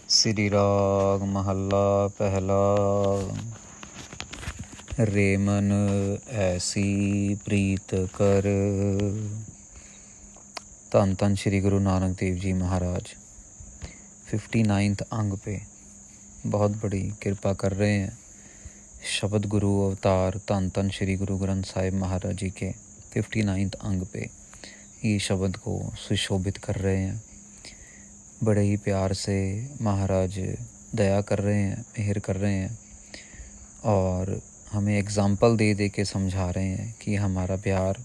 श्री राग महला पहला। रे मन ऐसी प्रीत कर। धन धन श्री गुरु नानक देव जी महाराज 59 अंग पे बहुत बड़ी कृपा कर रहे हैं। शब्द गुरु अवतार धन धन श्री गुरु ग्रंथ साहिब महाराज जी के 59 अंग पे ये शब्द को सुशोभित कर रहे हैं। बड़े ही प्यार से महाराज दया कर रहे हैं, मेहर कर रहे हैं और हमें एग्जाम्पल दे दे के समझा रहे हैं कि हमारा प्यार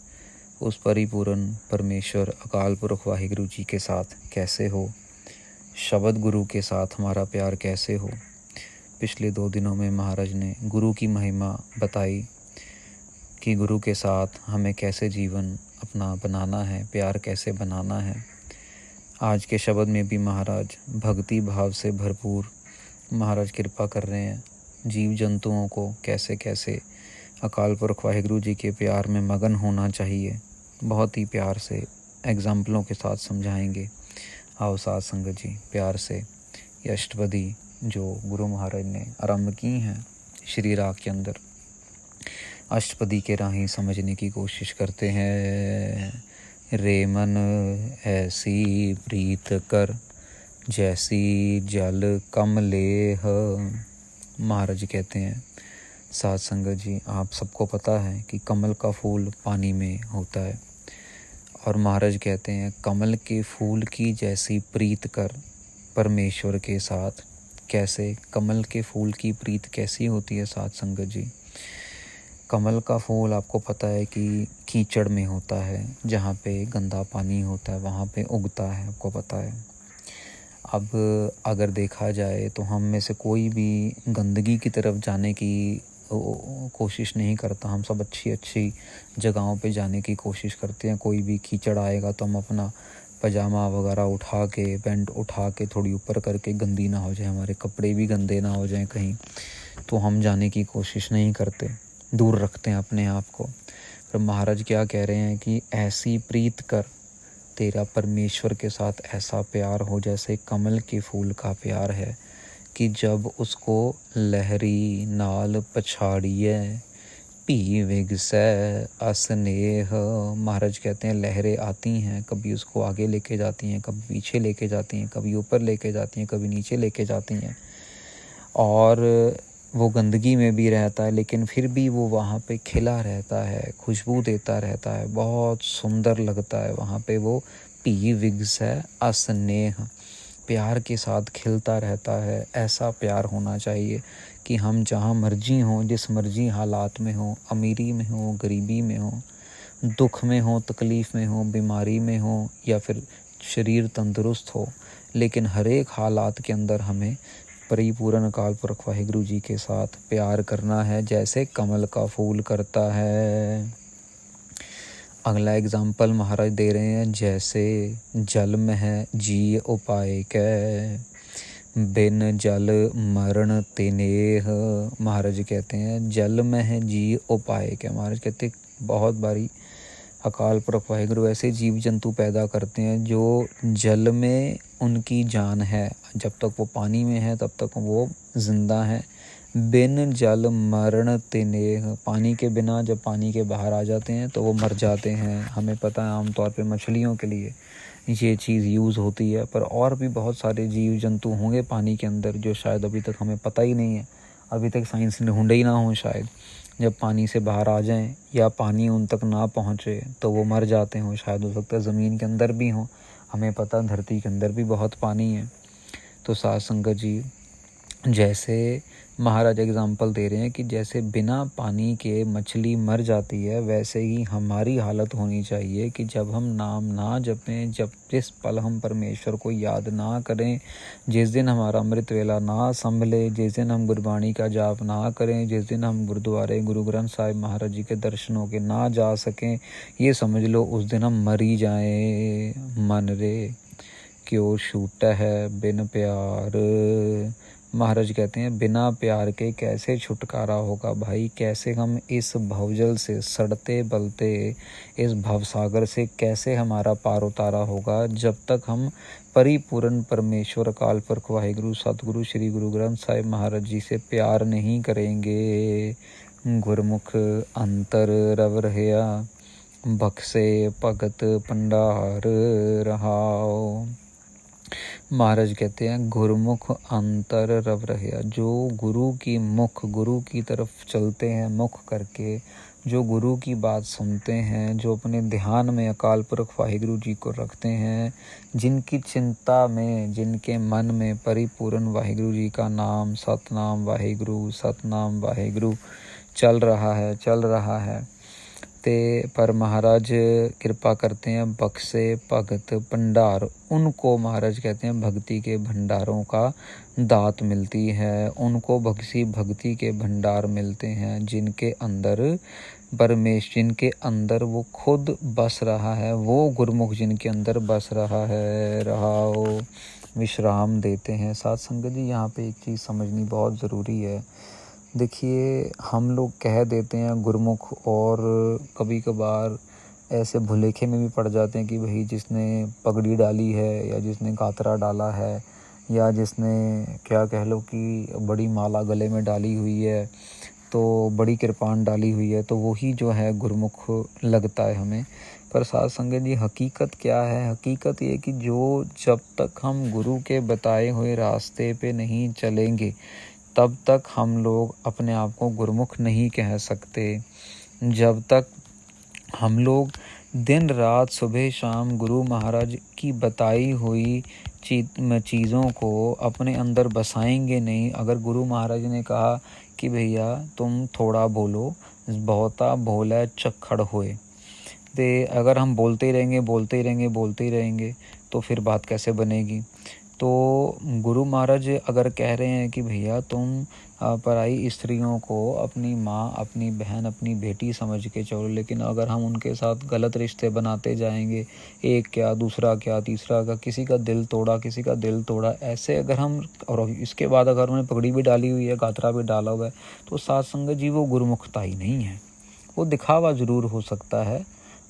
उस परिपूर्ण परमेश्वर अकाल पुरख वाहिगुरु जी के साथ कैसे हो, शब्द गुरु के साथ हमारा प्यार कैसे हो। पिछले 2 दिनों में महाराज ने गुरु की महिमा बताई कि गुरु के साथ हमें कैसे जीवन अपना बनाना है, प्यार कैसे बनाना है। आज के शब्द में भी महाराज भक्ति भाव से भरपूर महाराज कृपा कर रहे हैं। जीव जंतुओं को कैसे कैसे अकाल पुरख वाहिगुरु जी के प्यार में मगन होना चाहिए, बहुत ही प्यार से एग्जाम्पलों के साथ समझाएंगे। आओ साथ संगत जी प्यार से ये अष्टपदी जो गुरु महाराज ने आरंभ की हैं श्री राग के अंदर, अष्टपदी के राही समझने की कोशिश करते हैं। रे मन ऐसी प्रीत कर जैसी जल कमलेह। महाराज कहते हैं साध संगत जी, आप सबको पता है कि कमल का फूल पानी में होता है और महाराज कहते हैं कमल के फूल की जैसी प्रीत कर परमेश्वर के साथ। कैसे कमल के फूल की प्रीत कैसी होती है साध संगत जी? कमल का फूल आपको पता है कि कीचड़ में होता है, जहाँ पे गंदा पानी होता है वहाँ पे उगता है, आपको पता है। अब अगर देखा जाए तो हम में से कोई भी गंदगी की तरफ जाने की कोशिश नहीं करता। हम सब अच्छी अच्छी जगहों पे जाने की कोशिश करते हैं। कोई भी कीचड़ आएगा तो हम अपना पजामा वगैरह उठा के, पैंट उठा के थोड़ी ऊपर करके, गंदी ना हो जाए, हमारे कपड़े भी गंदे ना हो जाएं कहीं, तो हम जाने की कोशिश नहीं करते, दूर रखते हैं अपने आप को। पर महाराज क्या कह रहे हैं कि ऐसी प्रीत कर, तेरा परमेश्वर के साथ ऐसा प्यार हो जैसे कमल के फूल का प्यार है कि जब उसको लहरी नाल पछाड़िए पी विगसै असनेह। महाराज कहते हैं लहरें आती हैं, कभी उसको आगे लेके जाती हैं, कभी पीछे लेके जाती हैं, कभी ऊपर लेके जाती हैं, कभी नीचे लेके जाती हैं और वो गंदगी में भी रहता है लेकिन फिर भी वो वहाँ पे खिला रहता है, खुशबू देता रहता है, बहुत सुंदर लगता है वहाँ पे। वो पी विग्स है अस्नेह, प्यार के साथ खिलता रहता है। ऐसा प्यार होना चाहिए कि हम जहाँ मर्जी हों, जिस मर्जी हालात में हों, अमीरी में हो, गरीबी में हो, दुख में हो, तकलीफ़ में हो, बीमारी में हो या फिर शरीर तंदुरुस्त हो, लेकिन हर एक हालात के अंदर हमें परिपूर्ण अकाल पुरख वाहिगुरु जी के साथ प्यार करना है जैसे कमल का फूल करता है। अगला एग्जाम्पल महाराज दे रहे हैं, जैसे जल में है जी उपाय कै बिन जल मरण तिनेह। महाराज कहते हैं जल में है जी उपाय कै। महाराज कहते हैं बहुत बारी अकाल पुरख वाहिगुरु ऐसे जीव जंतु पैदा करते हैं जो जल में उनकी जान है, जब तक वो पानी में है तब तक वो जिंदा हैं। बिन जल मरण तिनेह, पानी के बिना जब पानी के बाहर आ जाते हैं तो वो मर जाते हैं। हमें पता है आमतौर पे मछलियों के लिए ये चीज़ यूज़ होती है, पर और भी बहुत सारे जीव जंतु होंगे पानी के अंदर जो शायद अभी तक हमें पता ही नहीं है, अभी तक साइंस ने ढूंढे ही ना हो। शायद जब पानी से बाहर आ जाएं या पानी उन तक ना पहुँचे तो वो मर जाते हों। शायद हो सकता है ज़मीन के अंदर भी हों, हमें पता धरती के अंदर भी बहुत पानी है। तो साध संगत जी, जैसे महाराज एग्जाम्पल दे रहे हैं कि जैसे बिना पानी के मछली मर जाती है, वैसे ही हमारी हालत होनी चाहिए कि जब हम नाम ना जपें, जब जिस पल हम परमेश्वर को याद ना करें, जिस दिन हमारा अमृत वेला ना संभले, जिस दिन हम गुरबाणी का जाप ना करें, जिस दिन हम गुरुद्वारे गुरु ग्रंथ साहिब महाराज जी के दर्शनों के ना जा सकें, ये समझ लो उस दिन हम मर ही जाएं। मन रे क्यों छूटा है बिन प्यार, महाराज कहते हैं बिना प्यार के कैसे छुटकारा होगा भाई, कैसे हम इस भवजल से सड़ते बलते इस भवसागर से कैसे हमारा पार उतारा होगा, जब तक हम परिपूर्ण परमेश्वर अकाल पुरख वाहिगुरु सतगुरु श्री गुरु ग्रंथ साहिब महाराज जी से प्यार नहीं करेंगे। गुरमुख अंतर रव रहया, बख्से भगत भंडार रहाओ। महाराज कहते हैं गुरुमुख अंतर रव रहया, जो गुरु की मुख, गुरु की तरफ चलते हैं मुख करके, जो गुरु की बात सुनते हैं, जो अपने ध्यान में अकाल पुरख वाहिगुरु जी को रखते हैं, जिनकी चिंता में, जिनके मन में परिपूर्ण वाहिगुरु जी का नाम सतनाम वाहिगुरु चल रहा है ते पर महाराज कृपा करते हैं बख्से भगत भंडार, उनको महाराज कहते हैं भक्ति के भंडारों का दात मिलती है, उनको भक्ति के भंडार मिलते हैं, जिनके अंदर वो खुद बस रहा है, वो गुरमुख जिनके अंदर बस रहा है, रहाओ विश्राम देते हैं। साथ संगत जी, यहाँ पे एक चीज़ समझनी बहुत ज़रूरी है। देखिए, हम लोग कह देते हैं गुरमुख, और कभी कभार ऐसे भुलेखे में भी पड़ जाते हैं कि भाई जिसने पगड़ी डाली है, या जिसने गातरा डाला है, या जिसने क्या कह लो कि बड़ी माला गले में डाली हुई है, तो बड़ी कृपान डाली हुई है, तो वही जो है गुरमुख लगता है हमें। पर साथ संगत जी, हकीकत क्या है? हकीकत ये कि जब तक हम गुरु के बताए हुए रास्ते पे नहीं चलेंगे, तब तक हम लोग अपने आप को गुरमुख नहीं कह सकते। जब तक हम लोग दिन रात सुबह शाम गुरु महाराज की बताई हुई चीज़ों को अपने अंदर बसाएंगे नहीं। अगर गुरु महाराज ने कहा कि भैया तुम थोड़ा बोलो, बहुता बोले चक्खड़ होए, ते अगर हम बोलते ही रहेंगे तो फिर बात कैसे बनेगी? तो गुरु महाराज अगर कह रहे हैं कि भैया तुम पराई स्त्रियों को अपनी माँ, अपनी बहन, अपनी बेटी समझ के चलो, लेकिन अगर हम उनके साथ गलत रिश्ते बनाते जाएंगे, एक क्या दूसरा क्या तीसरा का, किसी का दिल तोड़ा, ऐसे अगर हम, और इसके बाद अगर उन्होंने पगड़ी भी डाली हुई है, गातरा भी डाला हुआ है, तो साथ संगत जी वो गुरुमुखता ही नहीं है। वो दिखावा ज़रूर हो सकता है।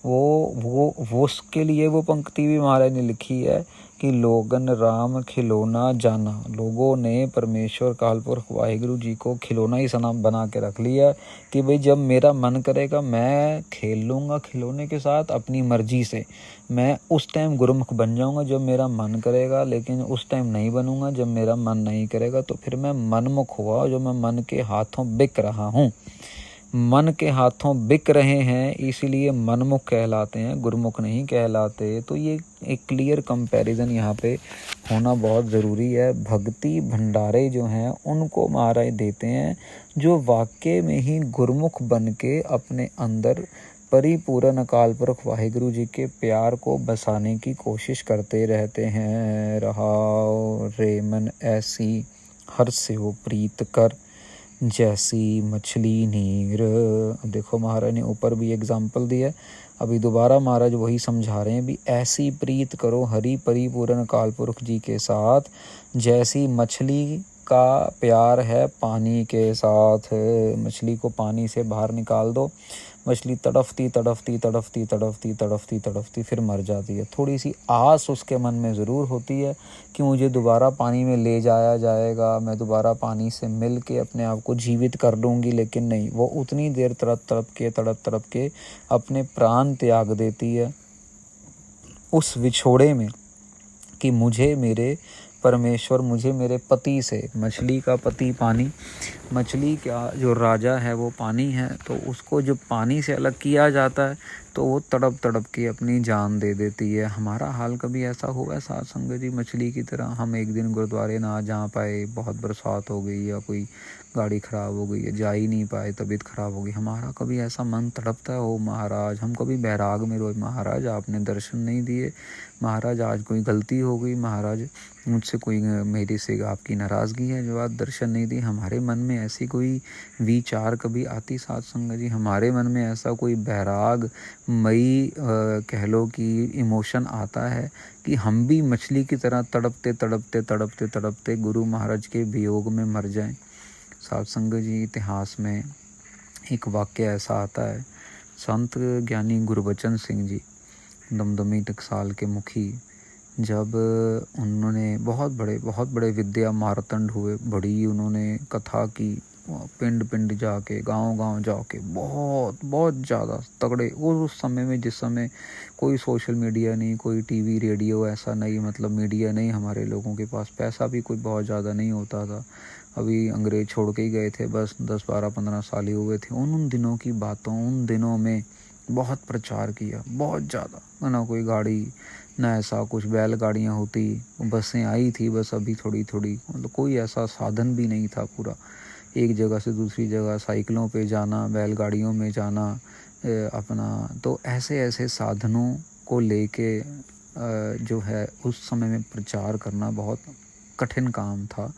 वो उसके लिए वो पंक्ति भी महाराज ने लिखी है कि लोगन राम खिलौना जाना, लोगों ने परमेश्वर कालपुरख वाहिगुरु जी को खिलौना ही सनाम बना के रख लिया कि भाई जब मेरा मन करेगा मैं खेल लूँगा खिलौने के साथ अपनी मर्जी से, मैं उस टाइम गुरुमुख बन जाऊँगा जब मेरा मन करेगा, लेकिन उस टाइम नहीं बनूँगा जब मेरा मन नहीं करेगा। तो फिर मैं मनमुख हुआ, जो मैं मन के हाथों बिक रहा हूँ, मन के हाथों बिक रहे हैं, इसीलिए मनमुख कहलाते हैं, गुरुमुख नहीं कहलाते। तो ये एक क्लियर कंपैरिजन यहाँ पे होना बहुत ज़रूरी है। भक्ति भंडारे जो हैं उनको महाराज देते हैं जो वाकई में ही गुरुमुख बन के अपने अंदर परिपूर्ण अकाल पुरख वाहिगुरु जी के प्यार को बसाने की कोशिश करते रहते हैं। रहाओ रे मन ऐसी हर से वो प्रीत कर, जैसी मछली नीर। देखो महाराज ने ऊपर भी एग्जाम्पल दिया, अभी दोबारा महाराज वही समझा रहे हैं भी ऐसी प्रीत करो हरि परिपूर्ण काल पुरख जी के साथ, जैसी मछली का प्यार है पानी के साथ। मछली को पानी से बाहर निकाल दो, मछली तड़फती फिर मर जाती है। थोड़ी सी आस उसके मन में ज़रूर होती है कि मुझे दोबारा पानी में ले जाया जाएगा, मैं दोबारा पानी से मिल के अपने आप को जीवित कर लूँगी, लेकिन नहीं, वो उतनी देर तड़प के अपने प्राण त्याग देती है उस विछोड़े में कि मुझे मेरे परमेश्वर, मुझे मेरे पति से। मछली का पति पानी, मछली का जो राजा है वो पानी है, तो उसको जब पानी से अलग किया जाता है तो वो तड़प के अपनी जान दे देती है। हमारा हाल कभी ऐसा हुआ है साथ संगत जी मछली की तरह? हम एक दिन गुरुद्वारे ना जा पाए, बहुत बरसात हो गई या कोई गाड़ी ख़राब हो गई, जा ही नहीं पाए, तबीयत ख़राब हो गई, हमारा कभी ऐसा मन तड़पता है हो महाराज, हम कभी बैराग में रोए महाराज आपने दर्शन नहीं दिए, महाराज आज कोई गलती हो गई, महाराज मुझसे कोई मेरे से आपकी नाराज़गी है जो आज दर्शन नहीं दी? हमारे मन में ऐसी कोई विचार कभी आती साथ संगत जी? हमारे मन में ऐसा कोई बैराग मई कह लो कि इमोशन आता है कि हम भी मछली की तरह तड़पते तड़पते तड़पते तड़पते गुरु महाराज के वियोग में मर जाएं। साध संगत जी, इतिहास में एक वाक्य ऐसा आता है, संत ज्ञानी गुरबचन सिंह जी दमदमी टकसाल के मुखी, जब उन्होंने बहुत बड़े विद्या मारतंड हुए, बड़ी उन्होंने कथा की, पिंड पिंड जाके, गांव गांव जाके, बहुत ज़्यादा तगड़े। उस समय में, जिस समय कोई सोशल मीडिया नहीं, कोई टीवी रेडियो ऐसा नहीं, मतलब मीडिया नहीं हमारे लोगों के पास, पैसा भी कोई बहुत ज़्यादा नहीं होता था, अभी अंग्रेज छोड़ के ही गए थे, बस 10-12-15 साल ही हुए थे। उन दिनों की बातों, उन दिनों में बहुत प्रचार किया, बहुत ज़्यादा। ना कोई गाड़ी, ना ऐसा कुछ, बैलगाड़ियाँ होती, बसें आई थी बस अभी थोड़ी थोड़ी, मतलब कोई ऐसा साधन भी नहीं था। पूरा एक जगह से दूसरी जगह साइकिलों पे जाना, बैलगाड़ियों में जाना अपना। तो ऐसे ऐसे साधनों को लेके जो है उस समय में प्रचार करना बहुत कठिन काम था।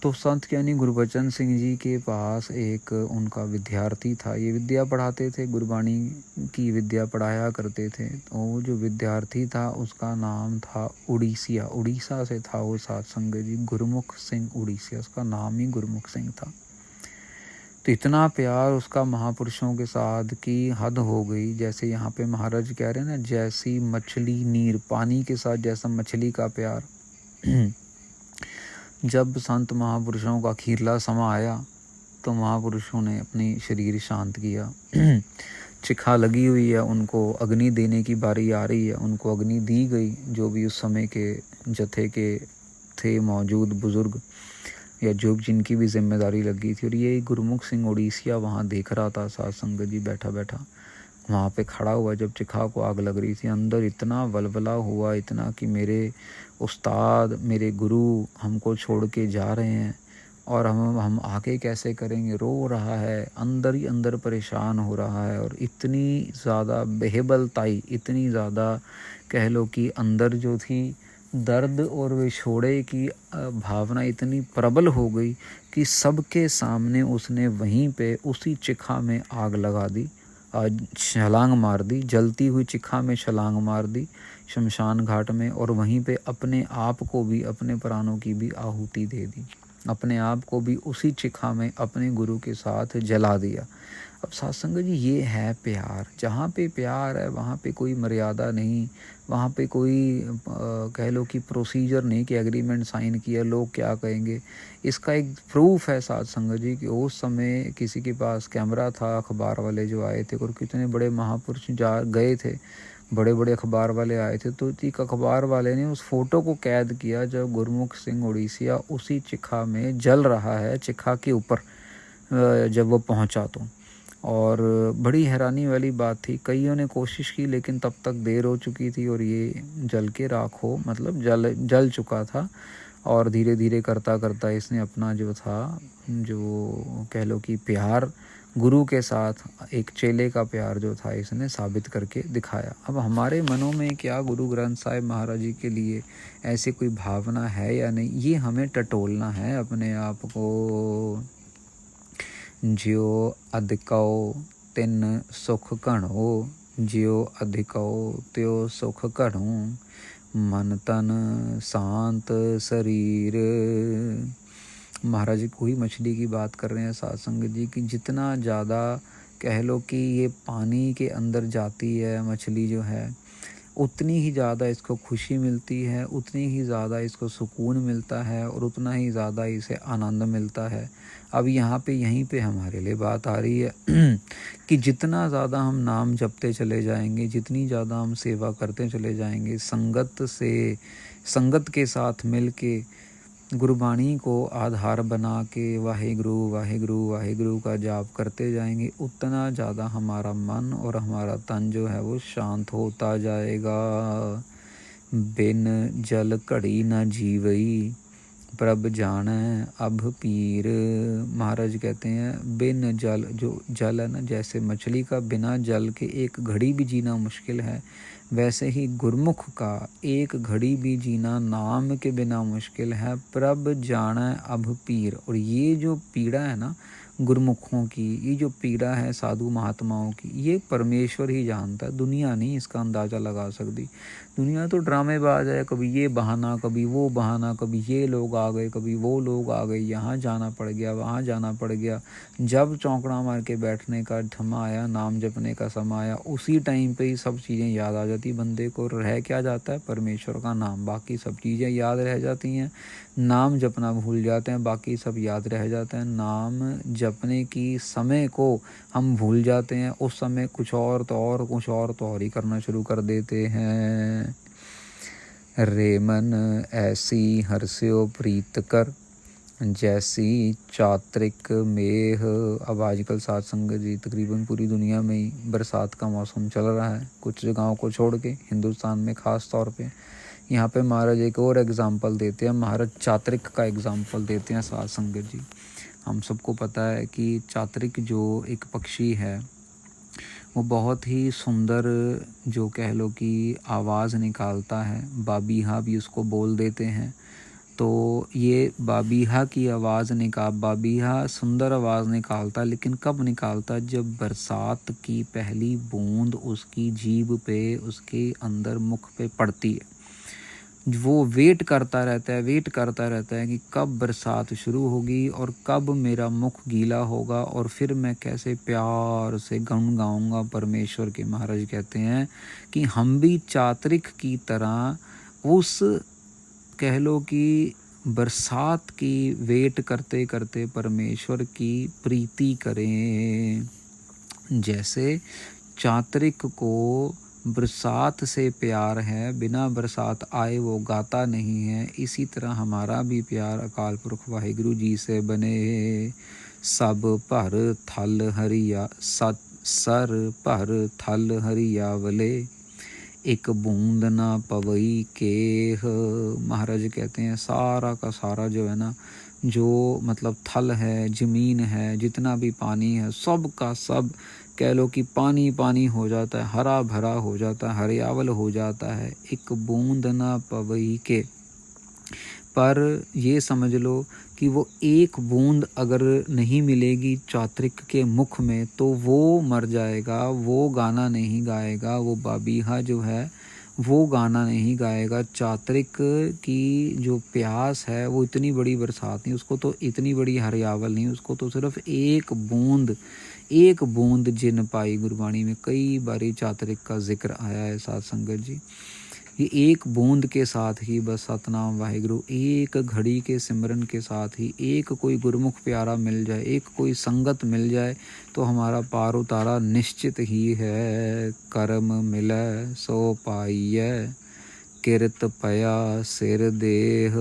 तो संत ज्ञानी गुरबचन सिंह जी के पास एक उनका विद्यार्थी था, ये विद्या पढ़ाते थे, गुरबाणी की विद्या पढ़ाया करते थे। तो वो जो विद्यार्थी था उसका नाम था उड़ीसिया, उड़ीसा से था वो साध संगत जी, गुरमुख सिंह उड़ीसिया, उसका नाम ही गुरमुख सिंह था। तो इतना प्यार उसका महापुरुषों के साथ की हद हो गई। जैसे यहाँ पे महाराज कह रहे हैं ना, जैसी मछली नीर, पानी के साथ जैसा मछली का प्यार। जब संत महापुरुषों का खीरला समा आया तो महापुरुषों ने अपनी शरीर शांत किया। चिखा लगी हुई है, उनको अग्नि देने की बारी आ रही है, उनको अग्नि दी गई। जो भी उस समय के जत्थे के थे मौजूद बुजुर्ग, या जो जिनकी भी जिम्मेदारी लगी थी, और ये गुरमुख सिंह उड़ीसिया वहाँ देख रहा था, साध संगत जी बैठा बैठा वहाँ पे खड़ा हुआ। जब चिखा को आग लग रही थी, अंदर इतना वलवला हुआ, इतना कि मेरे उस्ताद, मेरे गुरु हमको छोड़ के जा रहे हैं और हम आगे कैसे करेंगे। रो रहा है, अंदर ही अंदर परेशान हो रहा है, और इतनी ज़्यादा बेहबलताई, इतनी ज़्यादा कह लो कि अंदर जो थी दर्द और विछोड़े की भावना इतनी प्रबल हो गई कि सबके सामने उसने वहीं पे उसी चिखा में आग लगा दी, छलांग मार दी, जलती हुई चिखा में छलांग मार दी शमशान घाट में, और वहीं पे अपने आप को भी, अपने प्राणों की भी आहुति दे दी, अपने आप को भी उसी चिखा में अपने गुरु के साथ जला दिया। अब साध संगत जी, ये है प्यार। जहाँ पे प्यार है वहाँ पे कोई मर्यादा नहीं, वहाँ पे कोई कह लो कि प्रोसीजर नहीं कि एग्रीमेंट साइन किया लोग क्या कहेंगे। इसका एक प्रूफ है साध संगत जी कि उस समय किसी के पास कैमरा था, अखबार वाले जो आए थे, और कितने बड़े महापुरुष जा गए थे, बड़े बड़े अखबार वाले आए थे। तो एक अखबार वाले ने उस फोटो को कैद किया जब गुरमुख सिंह उड़ीसिया उसी चिखा में जल रहा है, चिखा के ऊपर जब वो पहुंचा तो। और बड़ी हैरानी वाली बात थी, कईयों ने कोशिश की लेकिन तब तक देर हो चुकी थी और ये जल के राख हो, मतलब जल चुका था। और धीरे धीरे करता करता इसने अपना जो था, जो कह लो कि प्यार गुरु के साथ, एक चेले का प्यार जो था, इसने साबित करके दिखाया। अब हमारे मनों में क्या गुरु ग्रंथ साहिब महाराज जी के लिए ऐसी कोई भावना है या नहीं, ये हमें टटोलना है अपने आप को। ज्यो अधिकौ तिन सुख घणो, ज्यो अधिकौ त्यो सुख घणो, मन तन शांत शरीर। महाराज जी कोई मछली की बात कर रहे हैं साध संगत जी की, जितना ज़्यादा कह लो कि ये पानी के अंदर जाती है मछली जो है, उतनी ही ज़्यादा इसको खुशी मिलती है, उतनी ही ज़्यादा इसको सुकून मिलता है, और उतना ही ज़्यादा इसे आनंद मिलता है। अब यहाँ पे यहीं पे हमारे लिए बात आ रही है कि जितना ज़्यादा हम नाम जपते चले जाएंगे, जितनी ज़्यादा हम सेवा करते चले जाएंगे, संगत के साथ मिल के गुरबाणी को आधार बना के वाहेगुरु वाहेगुरु वाहेगुरु का जाप करते जाएंगे, उतना ज़्यादा हमारा मन और हमारा तन जो है वो शांत होता जाएगा। बिन जल घड़ी न जीवई, प्रभ जाने अब पीर। महाराज कहते हैं बिन जल, जो जल है ना, जैसे मछली का बिना जल के एक घड़ी भी जीना मुश्किल है, वैसे ही गुरमुख का एक घड़ी भी जीना नाम के बिना मुश्किल है। प्रभ जाने अब पीर। और ये जो पीड़ा है ना, गुरुमुखों की, ये जो पीड़ा है साधु महात्माओं की, ये परमेश्वर ही जानता है, दुनिया नहीं इसका अंदाज़ा लगा सकती। दुनिया तो ड्रामेबाज है, कभी ये बहाना कभी वो बहाना, कभी ये लोग आ गए कभी वो लोग आ गए, यहाँ जाना पड़ गया वहाँ जाना पड़ गया। जब चौंकड़ा मार के बैठने का थमा आया, नाम जपने का समय आया, उसी टाइम पे ही सब चीज़ें याद आ जाती बंदे को। रह क्या जाता है? परमेश्वर का नाम, बाकी सब चीज़ें याद रह जाती हैं। नाम जपना भूल जाते हैं, बाकी सब याद रह जाते हैं। नाम जपने की समय को हम भूल जाते हैं, उस समय कुछ और तो और कुछ और तो और ही करना शुरू कर देते हैं। रे मन ऐसी हर्ष्यो प्रीत कर, जैसी चात्रिक मेह। अब आजकल साथ संगत जी तकरीबन पूरी दुनिया में ही बरसात का मौसम चल रहा है, कुछ जगहों को छोड़ के हिंदुस्तान में ख़ास तौर पे। यहाँ पे महाराज एक और एग्ज़ाम्पल देते हैं, महाराज चात्रिक का एग्ज़ाम्पल देते हैं साथ संगत जी। हम सबको पता है कि चात्रिक जो एक पक्षी है वो बहुत ही सुंदर, जो कह लो कि आवाज़ निकालता है, बाबीहा भी उसको बोल देते हैं। तो ये बाबीहा की आवाज़ बाबीहा सुंदर आवाज़ निकालता, लेकिन कब निकालता? जब बरसात की पहली बूंद उसकी जीभ पे, उसके अंदर मुख पे पड़ती है। वो वेट करता रहता है कि कब बरसात शुरू होगी और कब मेरा मुख गीला होगा और फिर मैं कैसे प्यार से गुण गाऊंगा परमेश्वर के। महाराज कहते हैं कि हम भी चात्रिक की तरह उस, कह लो कि बरसात की वेट करते करते परमेश्वर की प्रीति करें। जैसे चात्रिक को बरसात से प्यार है, बिना बरसात आए वो गाता नहीं है, इसी तरह हमारा भी प्यार अकाल पुरख वाहिगुरु जी से बने। सब पर थल हरिया सर पर थल हरियावले, एक बूंद ना पवई केह। महाराज कहते हैं सारा का सारा जो है ना, जो मतलब थल है, ज़मीन है, जितना भी पानी है, सब का सब कह लो कि पानी पानी हो जाता है, हरा भरा हो जाता है, हरियावल हो जाता है। एक बूंद ना पवई के, पर ये समझ लो कि वो एक बूंद अगर नहीं मिलेगी चात्रिक के मुख में तो वो मर जाएगा, वो गाना नहीं गाएगा, वो बाबीहा जो है वो गाना नहीं गाएगा। चात्रिक की जो प्यास है वो इतनी बड़ी बरसात नहीं, उसको तो इतनी बड़ी हरियावल नहीं, उसको तो सिर्फ एक बूंद जिन पाई। गुरबाणी में कई बारी चात्रिक का जिक्र आया है साथ संगत जी। ये एक बूंद के साथ ही बस सतनाम वाहिगुरु, एक घड़ी के सिमरन के साथ ही एक कोई गुरमुख प्यारा मिल जाए, एक कोई संगत मिल जाए तो हमारा पार उतारा निश्चित ही है। कर्म मिले सो पाइये, किरत पया सिर देह।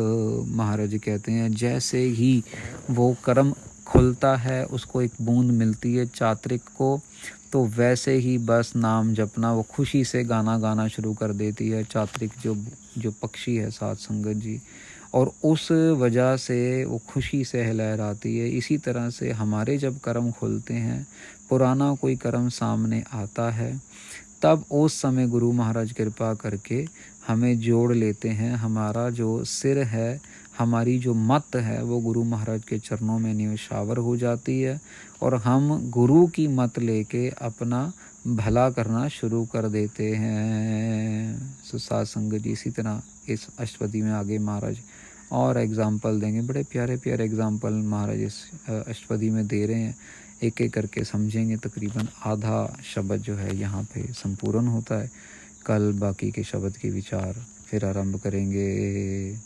महाराज कहते हैं जैसे ही वो कर्म खुलता है, उसको एक बूंद मिलती है चात्रिक को, तो वैसे ही बस नाम जपना, वो खुशी से गाना शुरू कर देती है चात्रिक जो पक्षी है साथ संगत जी, और उस वजह से वो खुशी से लहराती है। इसी तरह से हमारे जब कर्म खुलते हैं, पुराना कोई कर्म सामने आता है, तब उस समय गुरु महाराज कृपा करके हमें जोड़ लेते हैं। हमारा जो सिर है, हमारी जो मत है, वो गुरु महाराज के चरणों में निशावर हो जाती है और हम गुरु की मत लेके अपना भला करना शुरू कर देते हैं। साथ संगत जी, इसी तरह इस अष्टपदी में आगे महाराज और एग्जाम्पल देंगे, बड़े प्यारे प्यारे एग्जाम्पल महाराज इस अष्टपदी में दे रहे हैं। एक एक करके समझेंगे। तकरीबन आधा शब्द जो है यहाँ पे संपूर्ण होता है। कल बाकी के शब्द के विचार फिर आरंभ करेंगे।